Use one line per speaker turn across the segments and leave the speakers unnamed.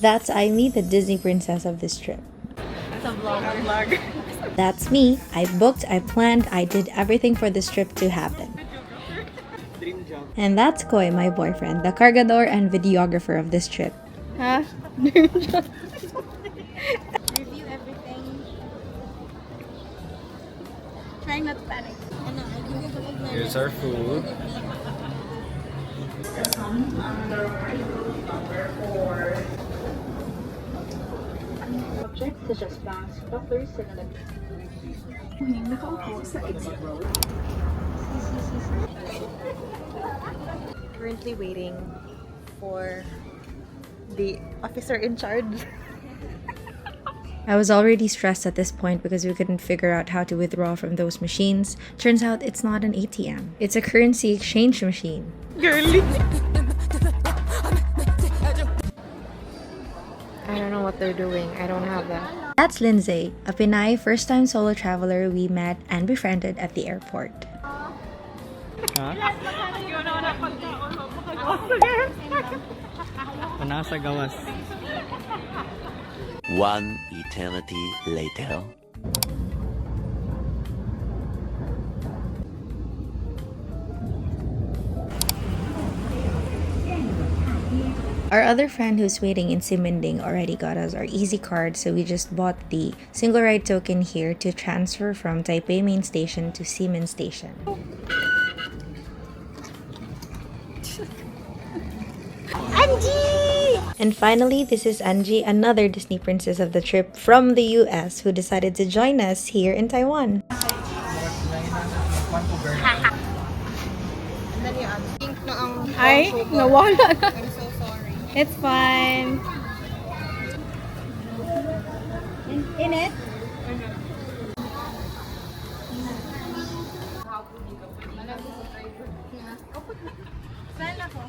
That's Amy, the Disney princess of this trip.
It's a vlog.
That's me. I booked, I planned, I did everything for this trip to happen.
Dream job.
And that's Koy, my boyfriend, the cargador and videographer of this trip.
Huh? Review everything. Trying not to panic.
Here's our food.
Objects such as banks, butlers, and nakaupo sa exit road.
Currently waiting for the officer in charge.
I was already stressed at this point because we couldn't figure out how to withdraw from those machines. Turns out it's not an ATM. It's a currency exchange machine.
Girly. I don't know what they're doing. I don't have that.
That's Lindsay, a Pinay first-time solo traveler we met and befriended at the airport.
Ha? Panasa gawas.
One eternity later.
Our other friend who's waiting in Siminding already got us our easy card, so we just bought the single ride token here to transfer from Taipei main station to Ximen station.
Angie!
And finally, this is Angie, another Disney princess of the trip from the US who decided to join us here in Taiwan.
Ay, nawala na. I'm so sorry. It's fine. In it? Saan ako?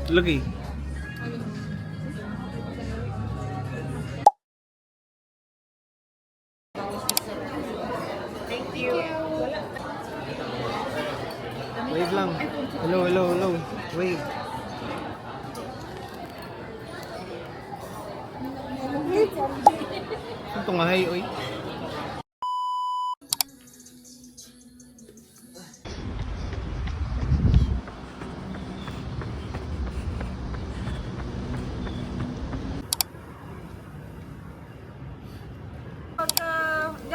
Lagi.
Thank you.
Wave lang. Hello. Wave. Ito nga hay, oy.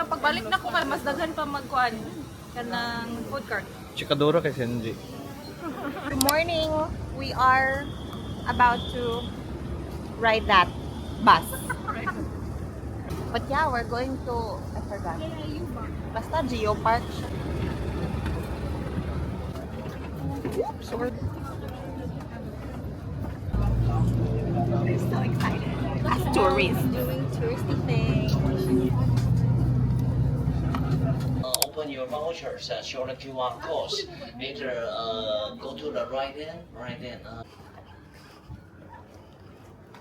Pagbalik na ko kay mas daghan pa magkuan kanang food cart.
Chikadora kay Senji.
Good morning. We are about to ride that bus. But yeah, we're going to, I forgot. Basta Geo Park. Oops, we're so excited. As tourists. Doing touristy things.
Open your vouchers and show the QR codes. Later, go to the right end.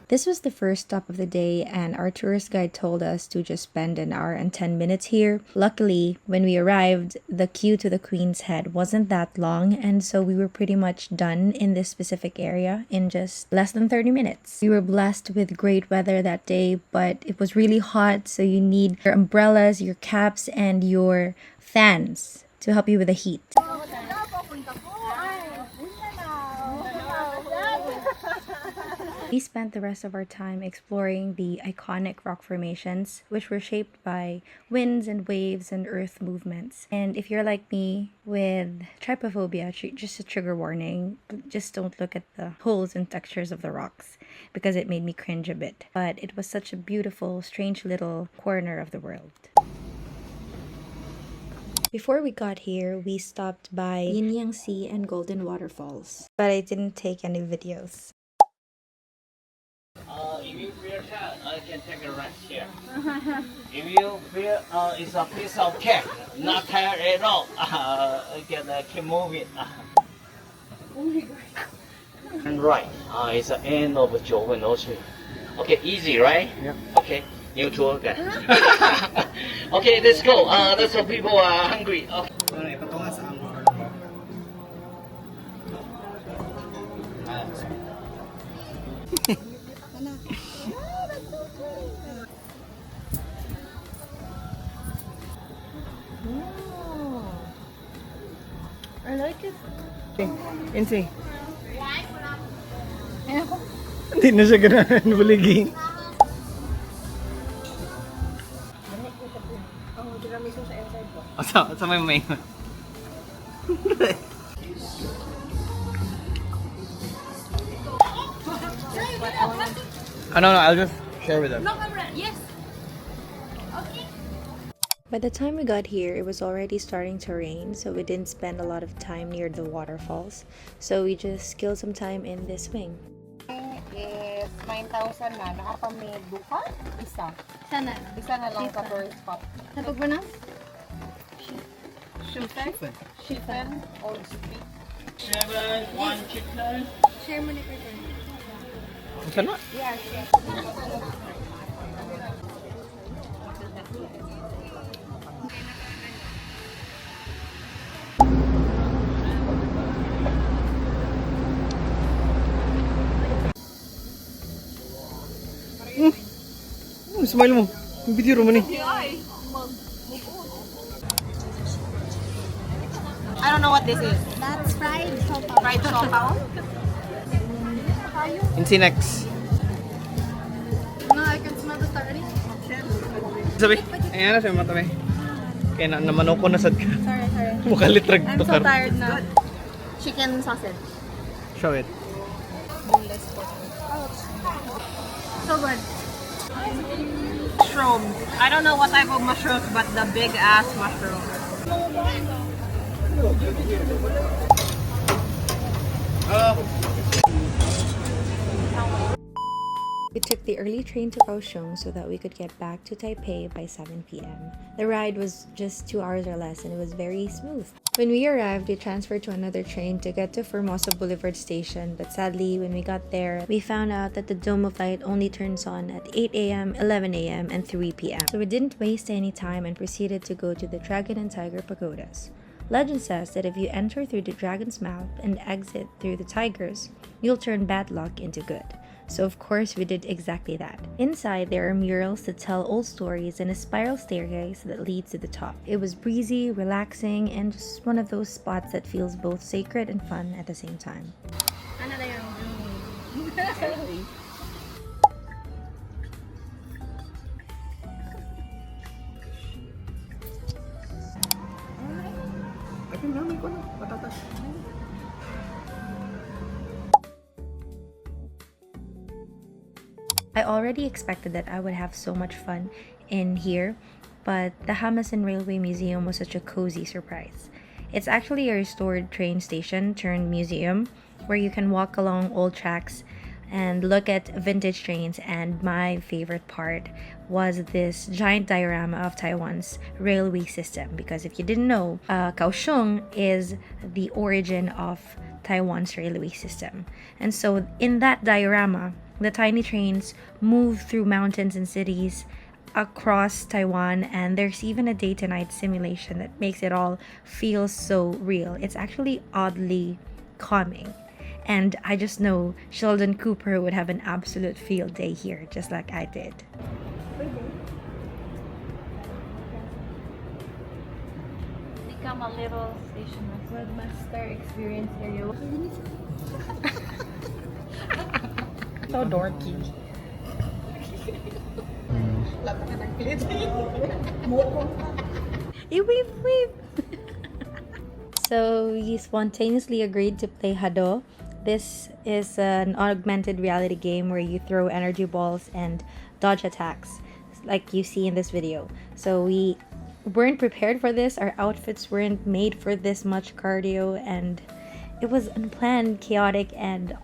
This was the first stop of the day, and our tourist guide told us to just spend an hour and 10 minutes here. Luckily, when we arrived, the queue to the Queen's Head wasn't that long, and so we were pretty much done in this specific area in just less than 30 minutes. We were blessed with great weather that day, but it was really hot, so you need your umbrellas, your caps, and your fans to help you with the heat. We spent the rest of our time exploring the iconic rock formations, which were shaped by winds and waves and earth movements. And if you're like me with trypophobia, just a trigger warning, just don't look at the holes and textures of the rocks because it made me cringe a bit. But it was such a beautiful, strange little corner of the world. Before we got here, we stopped by Yin Yang Sea and Golden Waterfalls, but I didn't take any videos.
If you feel tired, I can take a rest here. If you feel it's a piece of cake, not tired at all, I can keep moving. And right, it's the end of the job and also. Okay, easy, right?
Yeah.
Okay, you tour guide. Okay, let's go. That's what people are hungry. Okay.
I like it.
Insi. Hindi na siya ganun buligi. Sa may maingon. No, I'll just share with them.
By the time we got here, it was already starting to rain, so we didn't spend a lot of time near the waterfalls. So we just killed some time in this swing.
Is 9,000 na. Nakapamid ka? Isa.
Sana.
Isa na lang sa tourist spot.
Napag-pronounce?
Chicken or steak.
1 chicken.
Share mo ni Peter.
Saan na?
Yes, yes.
Smile mo. Yung video mo ni.
I don't know what this is.
That's fried sopa.
Fried siopaw?
Insi next.
No, I can smell the already.
Sabi, ayan na siya matabi. Kaya namanok ko na sad ka.
Sorry.
Mukalitrag
I'm
to
so tired na. Chicken sausage.
Show it.
Boneless pork. So good.
Mushroom. I don't know what type of mushrooms, but the big ass mushroom.
We took the early train to Kaohsiung so that we could get back to Taipei by 7 p.m. The ride was just 2 hours or less and it was very smooth. When we arrived, we transferred to another train to get to Formosa Boulevard Station, but sadly, when we got there, we found out that the Dome of Light only turns on at 8 a.m., 11 a.m., and 3 p.m. So we didn't waste any time and proceeded to go to the Dragon and Tiger Pagodas. Legend says that if you enter through the Dragon's Mouth and exit through the Tigers, you'll turn bad luck into good. So of course we did exactly that. Inside there are murals that tell old stories and a spiral staircase that leads to the top. It was breezy, relaxing, and just one of those spots that feels both sacred and fun at the same time.
Ano na yung
I already expected that I would have so much fun in here, but the Hamasan Railway Museum was such a cozy surprise. It's actually a restored train station turned museum where you can walk along old tracks and look at vintage trains, and my favorite part was this giant diorama of Taiwan's railway system, because if you didn't know, Kaohsiung is the origin of Taiwan's railway system. And so in that diorama, the tiny trains move through mountains and cities across Taiwan, and there's even a day-to-night simulation that makes it all feel so real. It's actually oddly calming. And I just know Sheldon Cooper would have an absolute field day here, just like I did.
become a little station webmaster experience area.
So dorky.
Weep. So we spontaneously agreed to play Hado. This is an augmented reality game where you throw energy balls and dodge attacks, like you see in this video. So we weren't prepared for this. Our outfits weren't made for this much cardio, and it was unplanned, chaotic, and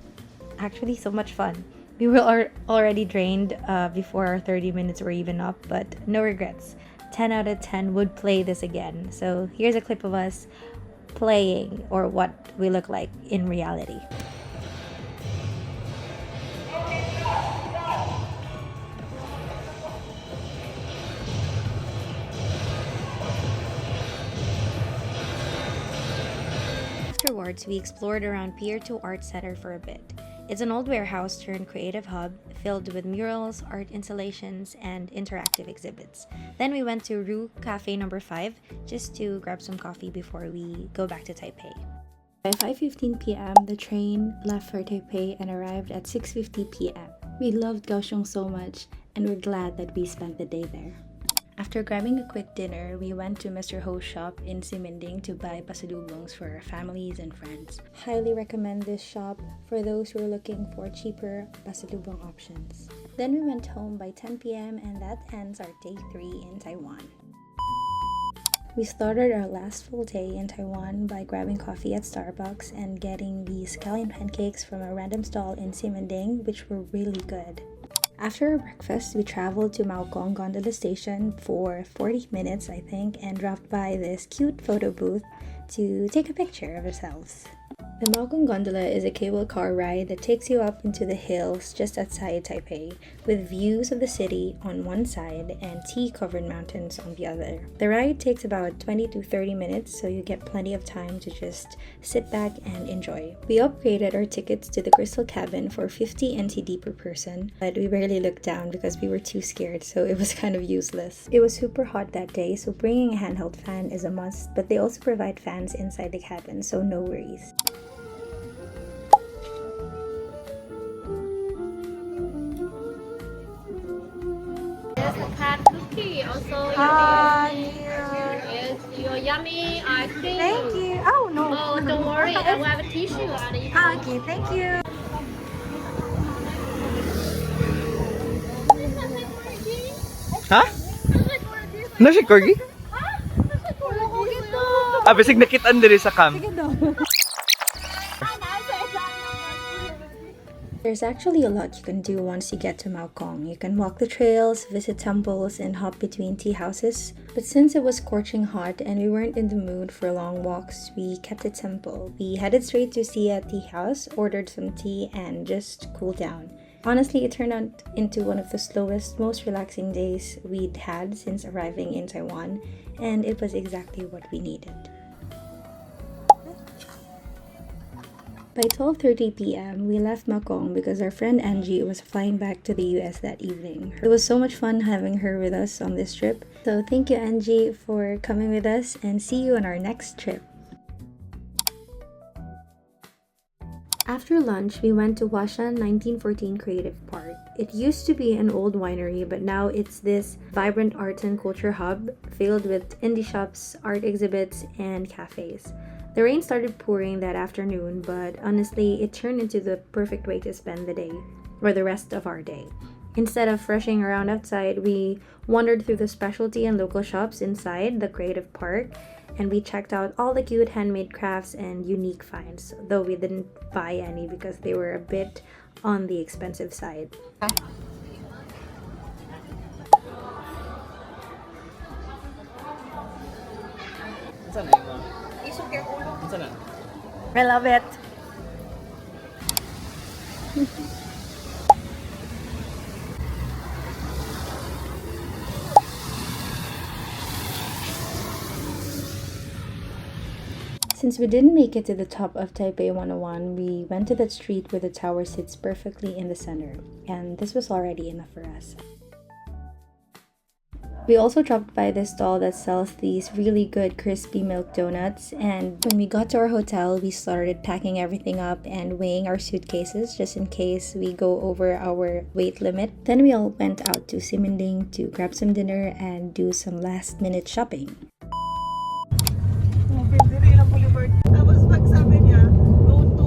actually so much fun. We were already drained before our 30 minutes were even up, but no regrets. 10 out of 10 would play this again. So here's a clip of us playing, or what we look like in reality. Afterwards, we explored around Pier 2 Art Center for a bit. It's an old warehouse turned creative hub filled with murals, art installations, and interactive exhibits. Then we went to Rue Cafe number 5 just to grab some coffee before we go back to Taipei. By 5:15 p.m., the train left for Taipei and arrived at 6:50 p.m. We loved Kaohsiung so much, and we're glad that we spent the day there. After grabbing a quick dinner, we went to Mr. Ho's shop in Siminding to buy pasalubongs for our families and friends. Highly recommend this shop for those who are looking for cheaper pasalubong options. Then we went home by 10 p.m. and that ends our day 3 in Taiwan. We started our last full day in Taiwan by grabbing coffee at Starbucks and getting these scallion pancakes from a random stall in Siminding, which were really good. After our breakfast, we traveled to Maokong Gondola Station for 40 minutes, I think, and dropped by this cute photo booth to take a picture of ourselves. The Maokong Gondola is a cable car ride that takes you up into the hills just outside Taipei, with views of the city on one side and tea-covered mountains on the other. The ride takes about 20 to 30 minutes, so you get plenty of time to just sit back and enjoy. We upgraded our tickets to the Crystal Cabin for 50 NTD per person, but we barely looked down because we were too scared, so it was kind of useless. It was super hot that day, so bringing a handheld fan is a must, but they also provide fans inside the cabin, so no worries.
There's a cat cookie, also it's your yummy ice cream.
Thank you. Oh no.
Oh, don't worry, I will have a tissue and you can
Okay, thank you.
Ha? Ano si Corgi? Ah, bisig nakitaan diri sa cam.
There's actually a lot you can do once you get to Maokong. You can walk the trails, visit temples, and hop between tea houses. But since it was scorching hot and we weren't in the mood for long walks, we kept it simple. We headed straight to Sia Tea House, ordered some tea, and just cooled down. Honestly, it turned out into one of the slowest, most relaxing days we'd had since arriving in Taiwan, and it was exactly what we needed. By 12:30 p.m., we left Makong because our friend Angie was flying back to the US that evening. It was so much fun having her with us on this trip. So thank you, Angie, for coming with us, and see you on our next trip. After lunch, we went to Huashan 1914 Creative Park. It used to be an old winery, but now it's this vibrant arts and culture hub filled with indie shops, art exhibits, and cafes. The rain started pouring that afternoon, but honestly, it turned into the perfect way to spend the day, or the rest of our day. Instead of rushing around outside, we wandered through the specialty and local shops inside the creative park, and we checked out all the cute handmade crafts and unique finds, though we didn't buy any because they were a bit on the expensive side.
I love it.
Since we didn't make it to the top of Taipei 101, we went to that street where the tower sits perfectly in the center, and this was already enough for us. We also dropped by this stall that sells these really good crispy milk donuts, and when we got to our hotel, we started packing everything up and weighing our suitcases just in case we go over our weight limit. Then we all went out to Simending to grab some dinner and do some last-minute shopping.
Tapos pag sabi niya, go to...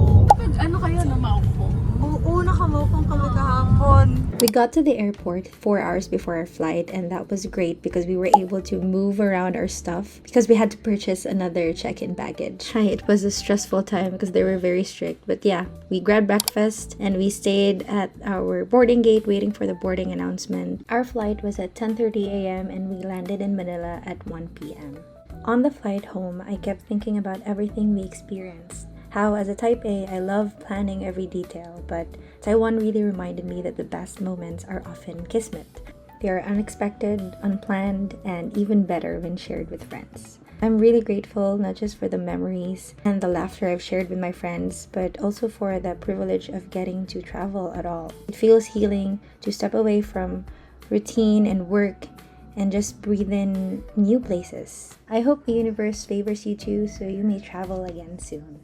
Ano kayo na maupo?
Oo, nakamukong kami kahapon.
We got to the airport 4 hours before our flight, and that was great because we were able to move around our stuff because we had to purchase another check-in baggage. It was a stressful time because they were very strict, but yeah, we grabbed breakfast and we stayed at our boarding gate waiting for the boarding announcement. Our flight was at 10:30 a.m. and we landed in Manila at 1 p.m. On the flight home, I kept thinking about everything we experienced. How, as a Type A, I love planning every detail, but Taiwan really reminded me that the best moments are often kismet. They are unexpected, unplanned, and even better when shared with friends. I'm really grateful not just for the memories and the laughter I've shared with my friends, but also for the privilege of getting to travel at all. It feels healing to step away from routine and work and just breathe in new places. I hope the universe favors you too, so you may travel again soon.